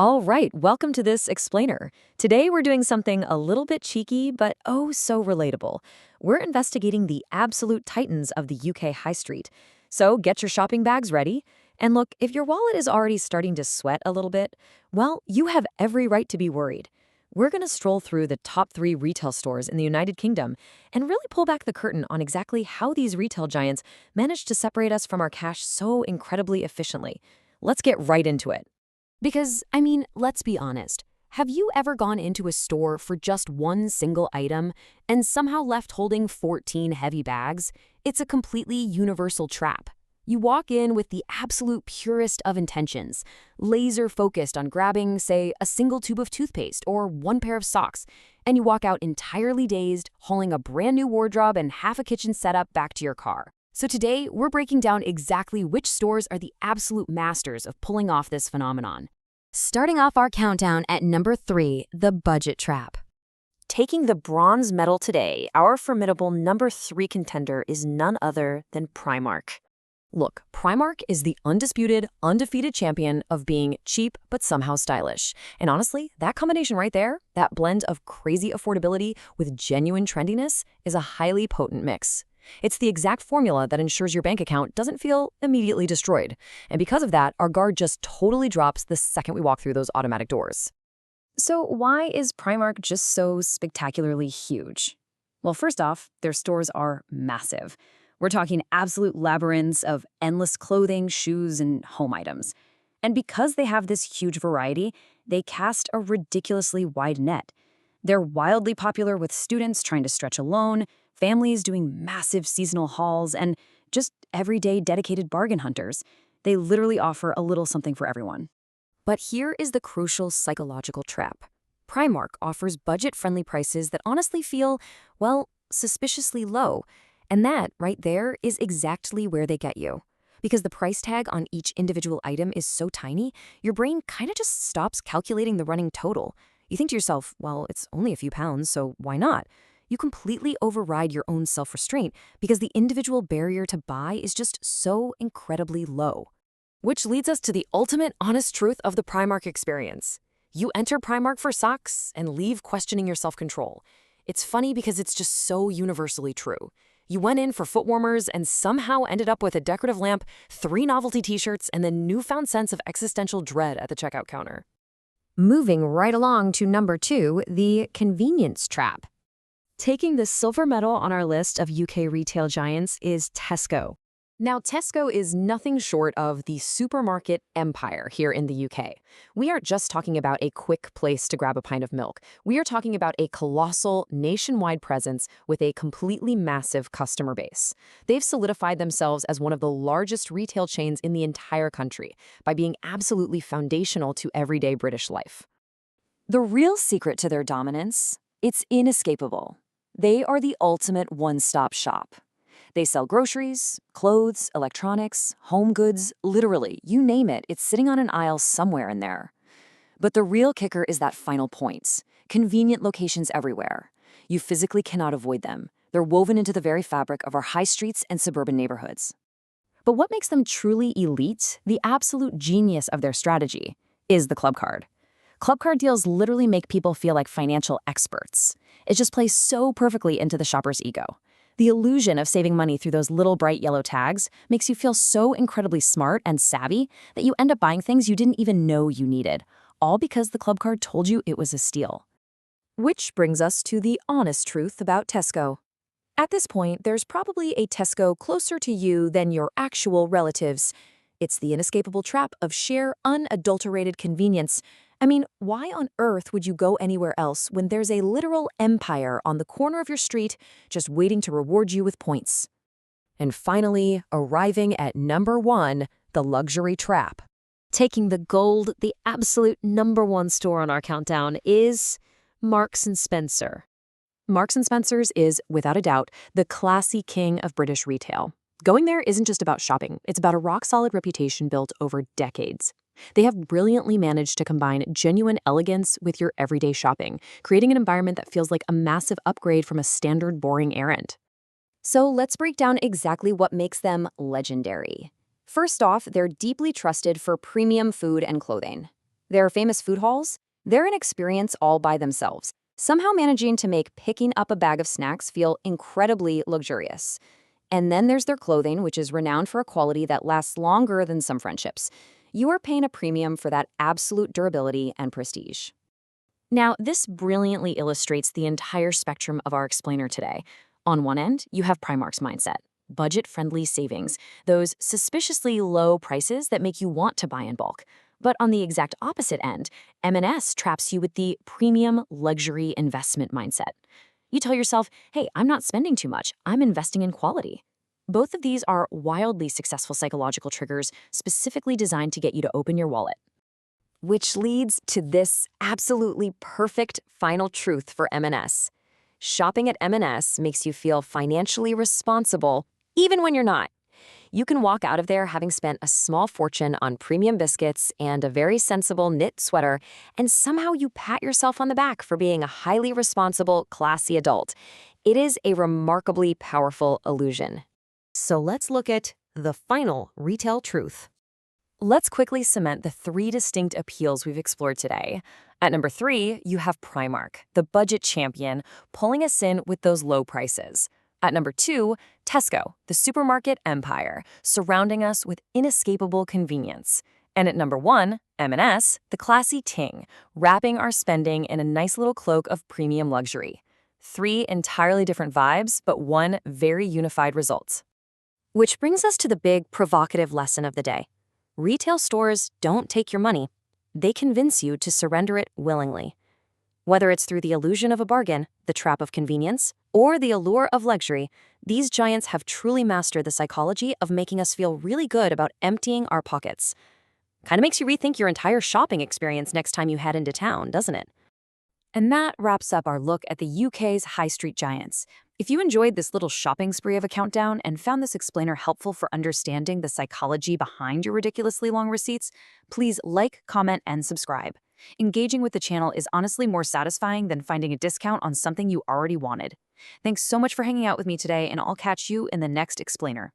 All right, welcome to this explainer. Today we're doing something a little bit cheeky, but oh so relatable. We're investigating the absolute titans of the UK high street. So get your shopping bags ready. And look, if your wallet is already starting to sweat a little bit, well, you have every right to be worried. We're going to stroll through the top 3 retail stores in the United Kingdom and really pull back the curtain on exactly how these retail giants managed to separate us from our cash so incredibly efficiently. Let's get right into it. Because, let's be honest. Have you ever gone into a store for just one single item and somehow left holding 14 heavy bags? It's a completely universal trap. You walk in with the absolute purest of intentions, laser focused on grabbing, say, a single tube of toothpaste or one pair of socks, and you walk out entirely dazed, hauling a brand new wardrobe and half a kitchen setup back to your car. So today, we're breaking down exactly which stores are the absolute masters of pulling off this phenomenon. Starting off our countdown at number 3, the budget trap. Taking the bronze medal today, our formidable number 3 contender is none other than Primark. Look, Primark is the undisputed, undefeated champion of being cheap but somehow stylish. And honestly, that combination right there, that blend of crazy affordability with genuine trendiness, is a highly potent mix. It's the exact formula that ensures your bank account doesn't feel immediately destroyed. And because of that, our guard just totally drops the second we walk through those automatic doors. So why is Primark just so spectacularly huge? Well, first off, their stores are massive. We're talking absolute labyrinths of endless clothing, shoes, and home items. And because they have this huge variety, they cast a ridiculously wide net. They're wildly popular with students trying to stretch a loan, families doing massive seasonal hauls, and just everyday dedicated bargain hunters. They literally offer a little something for everyone. But here is the crucial psychological trap. Primark offers budget-friendly prices that honestly feel, well, suspiciously low. And that, right there, is exactly where they get you. Because the price tag on each individual item is so tiny, your brain kind of just stops calculating the running total. You think to yourself, well, it's only a few pounds, so why not? You completely override your own self-restraint because the individual barrier to buy is just so incredibly low. Which leads us to the ultimate honest truth of the Primark experience. You enter Primark for socks and leave questioning your self-control. It's funny because it's just so universally true. You went in for foot warmers and somehow ended up with a decorative lamp, 3 novelty t-shirts, and the newfound sense of existential dread at the checkout counter. Moving right along to number 2, the convenience trap. Taking the silver medal on our list of UK retail giants is Tesco. Now, Tesco is nothing short of the supermarket empire here in the UK. We aren't just talking about a quick place to grab a pint of milk. We are talking about a colossal nationwide presence with a completely massive customer base. They've solidified themselves as one of the largest retail chains in the entire country by being absolutely foundational to everyday British life. The real secret to their dominance, it's inescapable. They are the ultimate one-stop shop. They sell groceries, clothes, electronics, home goods, literally, you name it, it's sitting on an aisle somewhere in there. But the real kicker is that final point. Convenient locations everywhere. You physically cannot avoid them. They're woven into the very fabric of our high streets and suburban neighborhoods. But what makes them truly elite, the absolute genius of their strategy, is the Club Card. Club Card deals literally make people feel like financial experts. It just plays so perfectly into the shopper's ego. The illusion of saving money through those little bright yellow tags makes you feel so incredibly smart and savvy that you end up buying things you didn't even know you needed, all because the Club Card told you it was a steal. Which brings us to the honest truth about Tesco. At this point, there's probably a Tesco closer to you than your actual relatives. It's the inescapable trap of sheer, unadulterated convenience. I mean, why on earth would you go anywhere else when there's a literal empire on the corner of your street just waiting to reward you with points? And finally, arriving at number 1, the luxury trap. Taking the gold, the absolute number 1 store on our countdown is Marks & Spencer. Marks & Spencer's is, without a doubt, the classy king of British retail. Going there isn't just about shopping, it's about a rock-solid reputation built over decades. They have brilliantly managed to combine genuine elegance with your everyday shopping, creating an environment that feels like a massive upgrade from a standard boring errand. So let's break down exactly what makes them legendary. First off, they're deeply trusted for premium food and clothing. Their famous food halls? They're an experience all by themselves, somehow managing to make picking up a bag of snacks feel incredibly luxurious. And then there's their clothing, which is renowned for a quality that lasts longer than some friendships. You are paying a premium for that absolute durability and prestige. Now, this brilliantly illustrates the entire spectrum of our explainer today. On one end, you have Primark's mindset, budget-friendly savings, those suspiciously low prices that make you want to buy in bulk. But on the exact opposite end, M&S traps you with the premium luxury investment mindset. You tell yourself, hey, I'm not spending too much, I'm investing in quality. Both of these are wildly successful psychological triggers specifically designed to get you to open your wallet. Which leads to this absolutely perfect final truth for M&S. Shopping at M&S makes you feel financially responsible, even when you're not. You can walk out of there having spent a small fortune on premium biscuits and a very sensible knit sweater, and somehow you pat yourself on the back for being a highly responsible, classy adult. It is a remarkably powerful illusion. So let's look at the final retail truth. Let's quickly cement the three distinct appeals we've explored today. At number 3, you have Primark, the budget champion, pulling us in with those low prices. At number 2, Tesco, the supermarket empire, surrounding us with inescapable convenience. And at number 1, M&S, the classy ting, wrapping our spending in a nice little cloak of premium luxury. 3 entirely different vibes, but one very unified result. Which brings us to the big provocative lesson of the day. Retail stores don't take your money. They convince you to surrender it willingly. Whether it's through the illusion of a bargain, the trap of convenience, or the allure of luxury, these giants have truly mastered the psychology of making us feel really good about emptying our pockets. Kind of makes you rethink your entire shopping experience next time you head into town, doesn't it? And that wraps up our look at the UK's high street giants. If you enjoyed this little shopping spree of a countdown and found this explainer helpful for understanding the psychology behind your ridiculously long receipts, please like, comment, and subscribe. Engaging with the channel is honestly more satisfying than finding a discount on something you already wanted. Thanks so much for hanging out with me today, and I'll catch you in the next explainer.